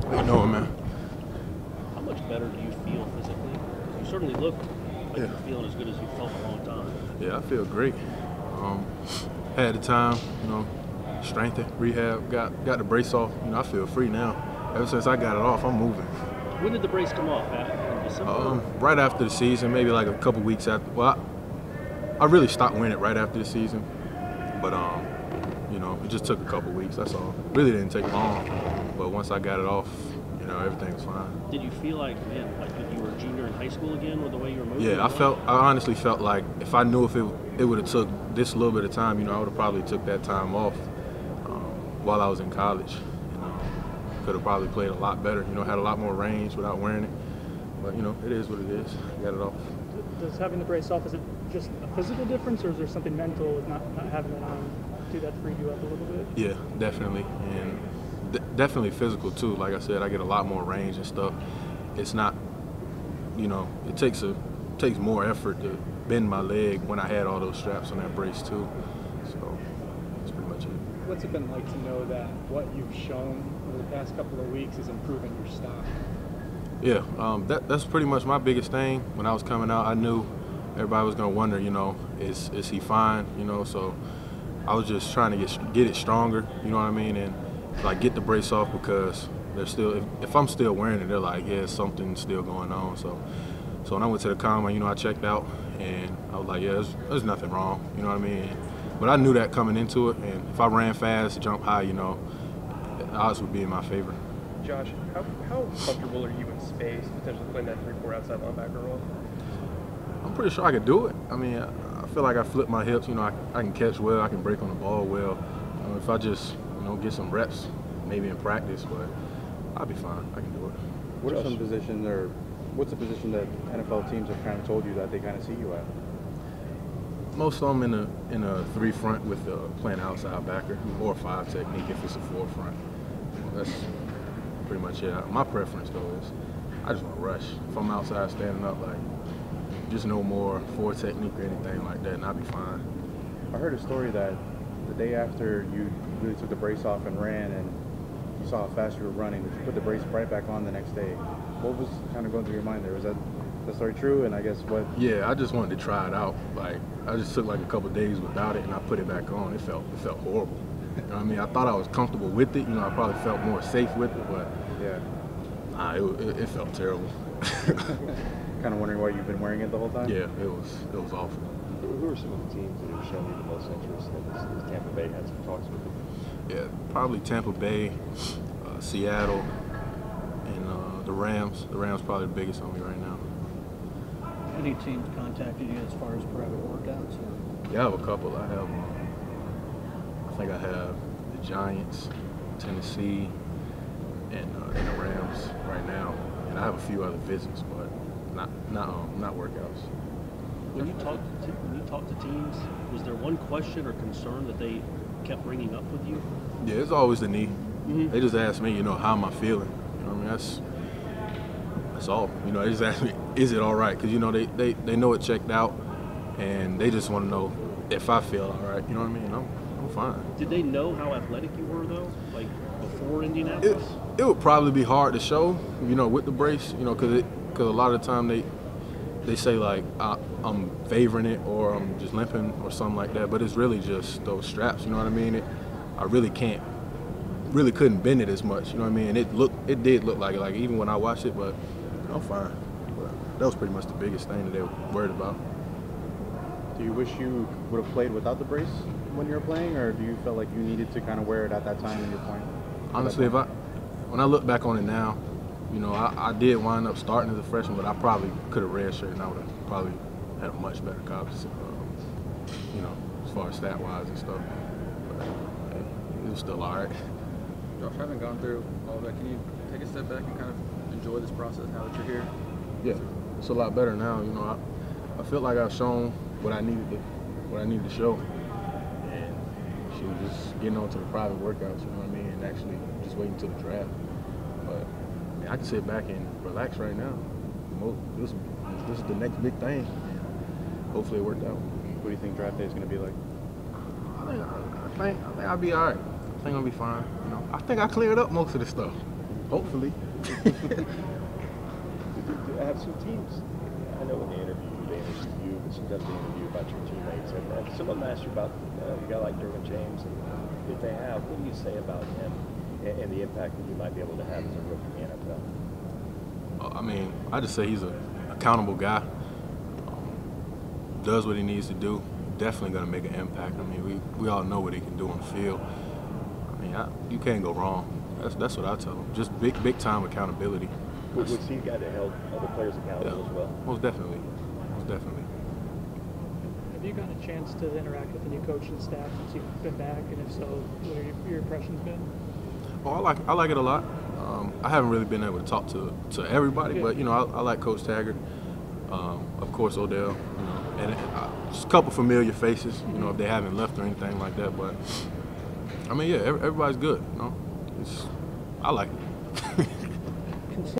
How you doing, man? How much better do you feel physically? Because you certainly look like Yeah. you're feeling as good as you've felt in a long time. Yeah, I feel great. Had the time, strengthened, rehab, got the brace off. I feel free now. Ever since I got it off, I'm moving. When did the brace come off? In December? Right after the season, maybe like a couple weeks after. Well, I really stopped wearing it right after the season, but it just took a couple weeks. That's all. Really didn't take long, but once I got it off, everything was fine. Did you feel like you were a junior in high school again with the way you were moving? Yeah, I honestly felt like if I knew if it would have took this little bit of time, I would have probably took that time off while I was in college. Could have probably played a lot better. Had a lot more range without wearing it. But it is what it is. Got it off. Does having the brace off, is it just a physical difference, or is there something mental with not having it on? Do that free you up a little bit? Yeah, definitely, and definitely physical too. Like I said, I get a lot more range and stuff. It's not, it takes more effort to bend my leg when I had all those straps on that brace too. So that's pretty much it. What's it been like to know that what you've shown over the past couple of weeks is improving your stock? Yeah, that's pretty much my biggest thing. When I was coming out, I knew everybody was gonna wonder, is he fine? So I was just trying to get it stronger, you know what I mean, and like get the brace off because they're still, if I'm still wearing it, they're like, yeah, something's still going on. So when I went to the combine, I checked out and I was like, yeah, there's nothing wrong, you know what I mean. But I knew that coming into it, and if I ran fast, jump high, the odds would be in my favor. Josh, how comfortable are you in space, potentially playing that 3-4 outside linebacker role? I'm pretty sure I could do it. I mean, I feel like I flip my hips. I can catch well. I can break on the ball well. If I just, get some reps, maybe in practice, but I'll be fine. I can do it. What are some positions, or what's a position that NFL teams have kind of told you that they kind of see you at? Most of them in a 3 front with playing outside backer or 5 technique if it's a 4 front. That's pretty much it. My preference though is I just want to rush. If I'm outside standing up, like just no more 4 technique or anything like that, and I'll be fine. I heard a story that the day after you really took the brace off and ran, and you saw how fast you were running, that you put the brace right back on the next day. What was kind of going through your mind there? Was that story true? And I guess what? Yeah, I just wanted to try it out. Like I just took like a couple days without it, and I put it back on. It felt horrible. You know what I mean? I thought I was comfortable with it. I probably felt more safe with it, but yeah, it felt terrible. Kind of wondering why you've been wearing it the whole time? Yeah, it was awful. Who are some of the teams that have shown you the most interest? Has Tampa Bay had some talks with you? Yeah, probably Tampa Bay, Seattle, and the Rams. The Rams probably the biggest on me right now. Any teams contacted you as far as private workouts? Or? Yeah, I have a couple. I think I have the Giants, Tennessee, and the Rams right now. And I have a few other visits, but not workouts. When you talk to teams, was there one question or concern that they kept bringing up with you? Yeah, it's always the knee. Mm-hmm. They just ask me, how am I feeling? I mean, that's all. They just ask me, is it all right? Because they know it checked out, and they just want to know if I feel all right. You know what I mean? I'm fine. Did they know how athletic you were though, like before Indianapolis? It would probably be hard to show, with the brace, because a lot of the time they say like I'm favoring it or I'm just limping or something like that, but it's really just those straps. You know what I mean? I really couldn't bend it as much. You know what I mean? It did look like it, like even when I watched it, but I'm fine. But that was pretty much the biggest thing that they were worried about. Do you wish you would have played without the brace when you were playing, or do you feel like you needed to kind of wear it at that time when you're playing? Honestly, when I look back on it now, I did wind up starting as a freshman, but I probably could have redshirted and I would have probably had a much better college, as far as stat-wise and stuff. But hey, it was still all right. Josh, having gone through all of that, can you take a step back and kind of enjoy this process now that you're here? Yeah, it's a lot better now. I feel like I've shown what I needed to show, and she was just getting on to the private workouts. You know what I mean, and actually just waiting until the draft. But I can sit back and relax right now. This is the next big thing. And hopefully it worked out. What do you think draft day is going to be like? I think I'll be all right. I think I'll be fine. I think I cleared up most of this stuff. Hopefully. Have some teams, I know when they interview you, but sometimes they interview about your teammates. And some of them ask you about a guy like Derwin James. And if they have, what do you say about him and the impact that you might be able to have as a rookie in the NFL? I mean, I just say he's an accountable guy. Does what he needs to do. Definitely going to make an impact. I mean, we all know what he can do on the field. I mean, you can't go wrong. That's what I tell him. Just big time accountability. Was he a guy that held other players accountable as well? Most definitely. Most definitely. Have you gotten a chance to interact with the new coaching staff since you've been back, and if so, what are your impressions been? Well, I like it a lot. I haven't really been able to talk to everybody, but I like Coach Taggart. Of course, Odell. And just a couple familiar faces. If they haven't left or anything like that. But I mean, yeah, everybody's good. I like it.